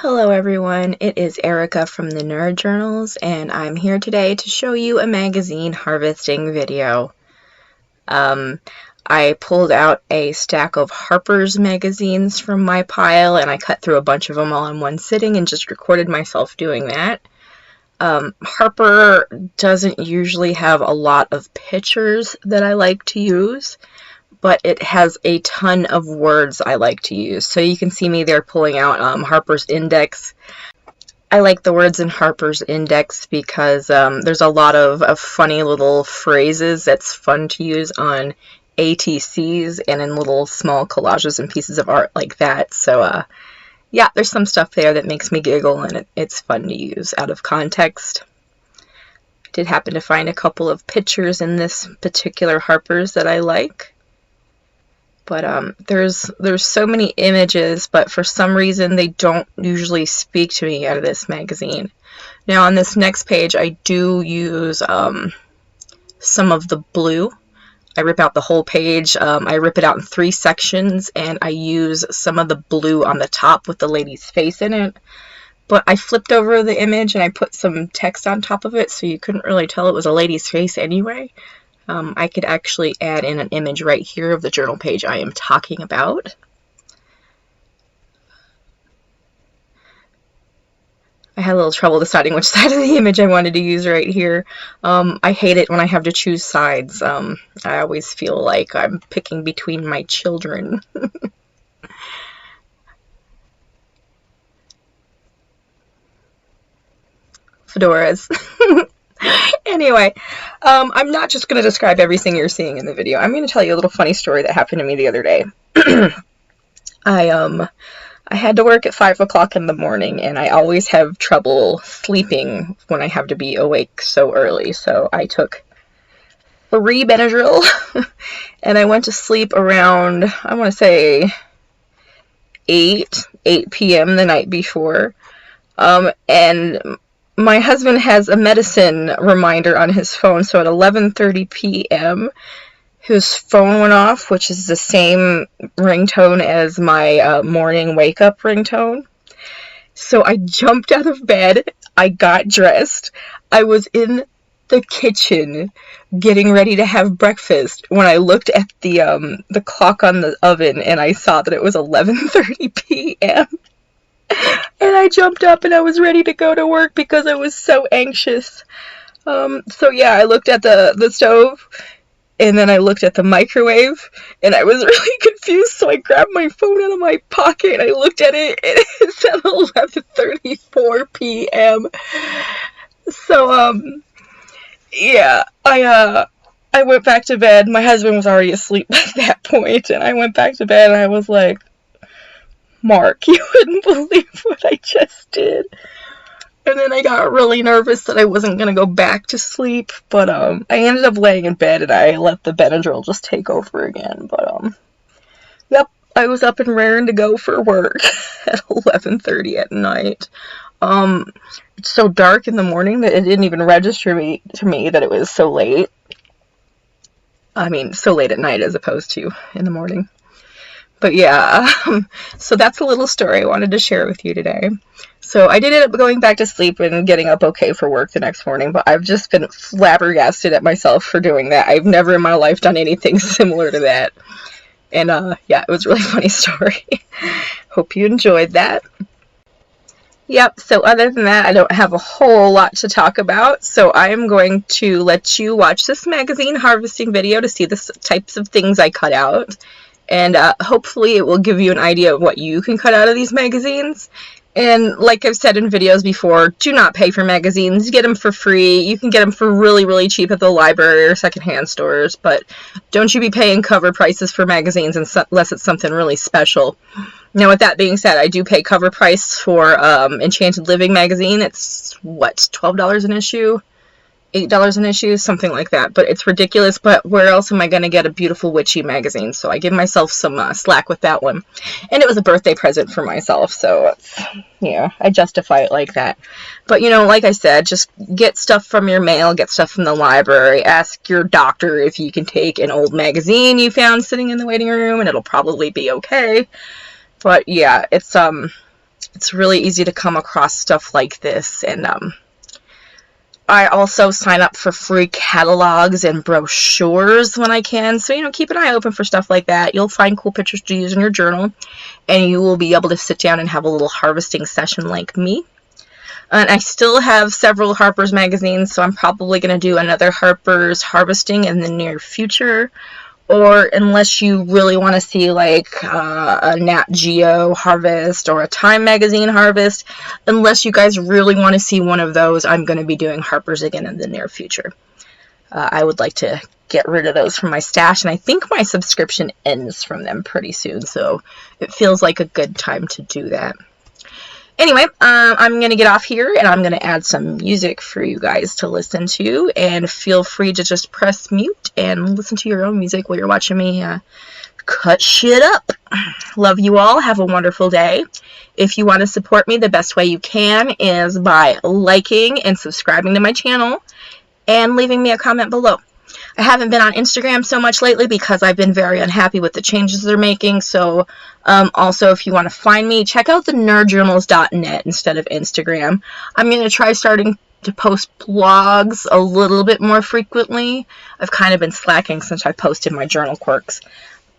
Hello everyone, it is Erica from the Nerd Journals, and I'm here today to show you a magazine harvesting video. I pulled out a stack of Harper's magazines from my pile, and I cut through a bunch of them all in one sitting and just recorded myself doing that. Harper doesn't usually have a lot of pictures that I like to use, but it has a ton of words I like to use. So you can see me there pulling out Harper's Index. I like the words in Harper's Index because there's a lot of funny little phrases that's fun to use on ATCs and in little small collages and pieces of art like that. So yeah, there's some stuff there that makes me giggle, and it's fun to use out of context. I did happen to find a couple of pictures in this particular Harper's that I like. But there's so many images, but for some reason they don't usually speak to me out of this magazine. Now on this next page I do use some of the blue. I rip out the whole page. I rip it out in 3 sections, and I use some of the blue on the top with the lady's face in it. But I flipped over the image and I put some text on top of it, so you couldn't really tell it was a lady's face anyway. I could actually add in an image right here of the journal page I am talking about. I had a little trouble deciding which side of the image I wanted to use right here. I hate it when I have to choose sides. I always feel like I'm picking between my children. Fedoras. Anyway, I'm not just going to describe everything you're seeing in the video. I'm going to tell you a little funny story that happened to me the other day. I had to work at 5 o'clock in the morning, and I always have trouble sleeping when I have to be awake so early. So I took 3 Benadryl, and I went to sleep around, I want to say, 8 p.m. the night before. And my husband has a medicine reminder on his phone, so at 11:30 p.m. his phone went off, which is the same ringtone as my morning wake-up ringtone. So I jumped out of bed, I got dressed, I was in the kitchen getting ready to have breakfast when I looked at the clock on the oven, and I saw that it was 11:30 p.m. And I jumped up and I was ready to go to work because I was so anxious. So yeah, I looked at the stove, and then I looked at the microwave, and I was really confused, so I grabbed my phone out of my pocket and I looked at it, and it said 11:34 p.m. So yeah, I went back to bed. My husband was already asleep at that point, and I went back to bed and I was like, Mark, you wouldn't believe what I just did. And then I got really nervous that I wasn't going to go back to sleep, but I ended up laying in bed and I let the Benadryl just take over again. But yep, I was up and raring to go for work at 11:30 at night. It's so dark in the morning that it didn't even register to me that it was so late. I mean, so late at night as opposed to in the morning. But yeah, so that's a little story I wanted to share with you today. So I did end up going back to sleep and getting up okay for work the next morning, but I've just been flabbergasted at myself for doing that. I've never in my life done anything similar to that. And yeah, it was a really funny story. Hope you enjoyed that. Yep, so other than that, I don't have a whole lot to talk about, so I am going to let you watch this magazine harvesting video to see the types of things I cut out. And hopefully it will give you an idea of what you can cut out of these magazines. And like I've said in videos before, do not pay for magazines. Get them for free. You can get them for really, really cheap at the library or secondhand stores. But don't you be paying cover prices for magazines unless it's something really special. Now, with that being said, I do pay cover price for Enchanted Living magazine. It's, what, $12 an issue? $8 an issue, something like that, but it's ridiculous. But where else am I going to get a beautiful witchy magazine? So I give myself some slack with that one, and it was a birthday present for myself, so yeah, I justify it like that. But you know, like I said, just get stuff from your mail, get stuff from the library, ask your doctor if you can take an old magazine you found sitting in the waiting room, and it'll probably be okay. But yeah, it's It's really easy to come across stuff like this. And I also sign up for free catalogs and brochures when I can. So, you know, keep an eye open for stuff like that. You'll find cool pictures to use in your journal, and you will be able to sit down and have a little harvesting session like me. And I still have several Harper's magazines, so I'm probably going to do another Harper's harvesting in the near future. Or unless you really want to see like a Nat Geo harvest or a Time magazine harvest, unless you guys really want to see one of those, I'm going to be doing Harper's again in the near future. I would like to get rid of those from my stash, and I think my subscription ends from them pretty soon, so it feels like a good time to do that. Anyway, I'm going to get off here, and I'm going to add some music for you guys to listen to, and feel free to just press mute and listen to your own music while you're watching me cut shit up. Love you all. Have a wonderful day. If you want to support me, the best way you can is by liking and subscribing to my channel and leaving me a comment below. I haven't been on Instagram so much lately because I've been very unhappy with the changes they're making. So also, if you want to find me, check out the nerdjournals.net instead of Instagram. I'm going to try starting to post blogs a little bit more frequently. I've kind of been slacking since I posted my journal quirks.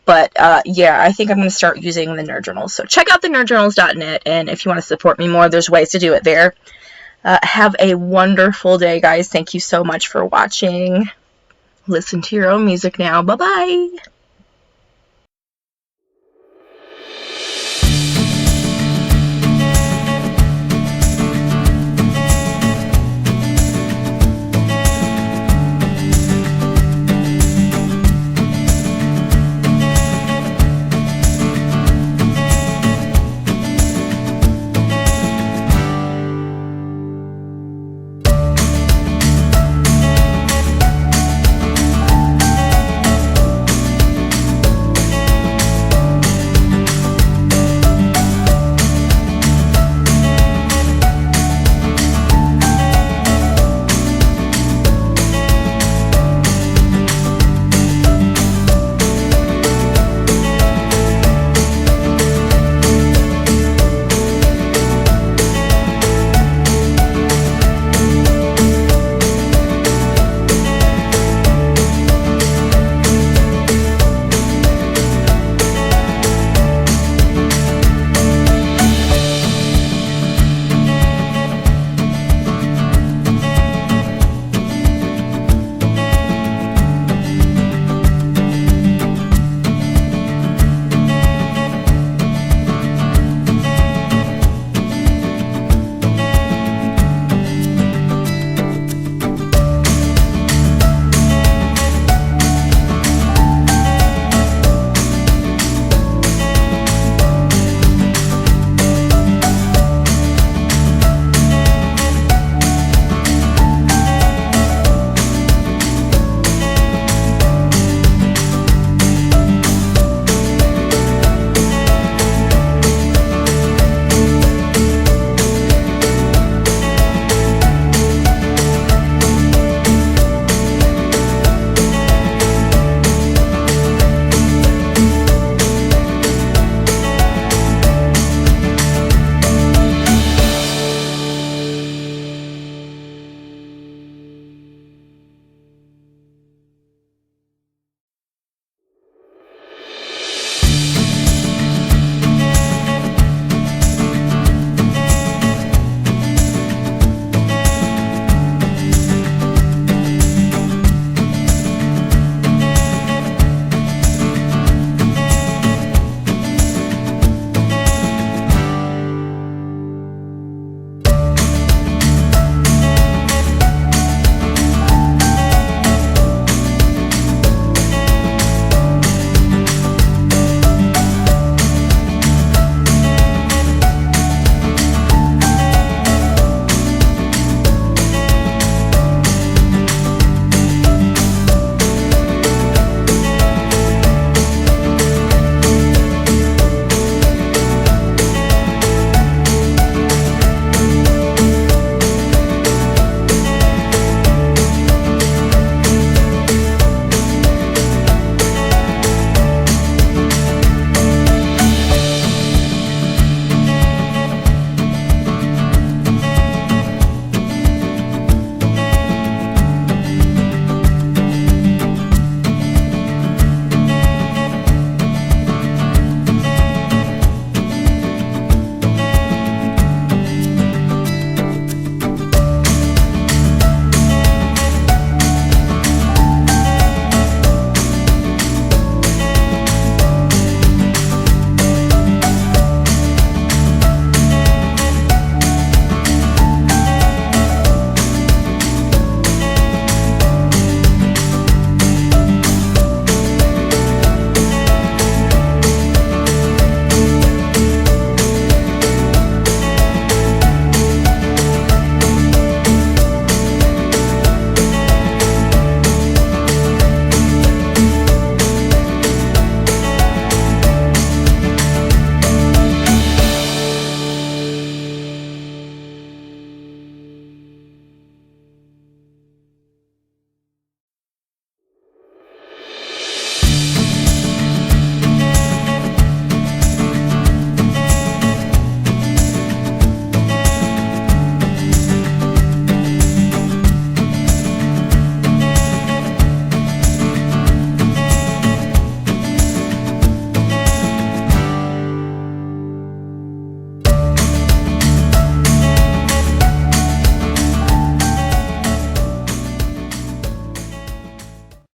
But yeah, I think I'm going to start using the Nerd Journals. So check out the nerdjournals.net, and if you want to support me more, there's ways to do it there. Have a wonderful day, guys. Thank you so much for watching. Listen to your own music now. Bye-bye.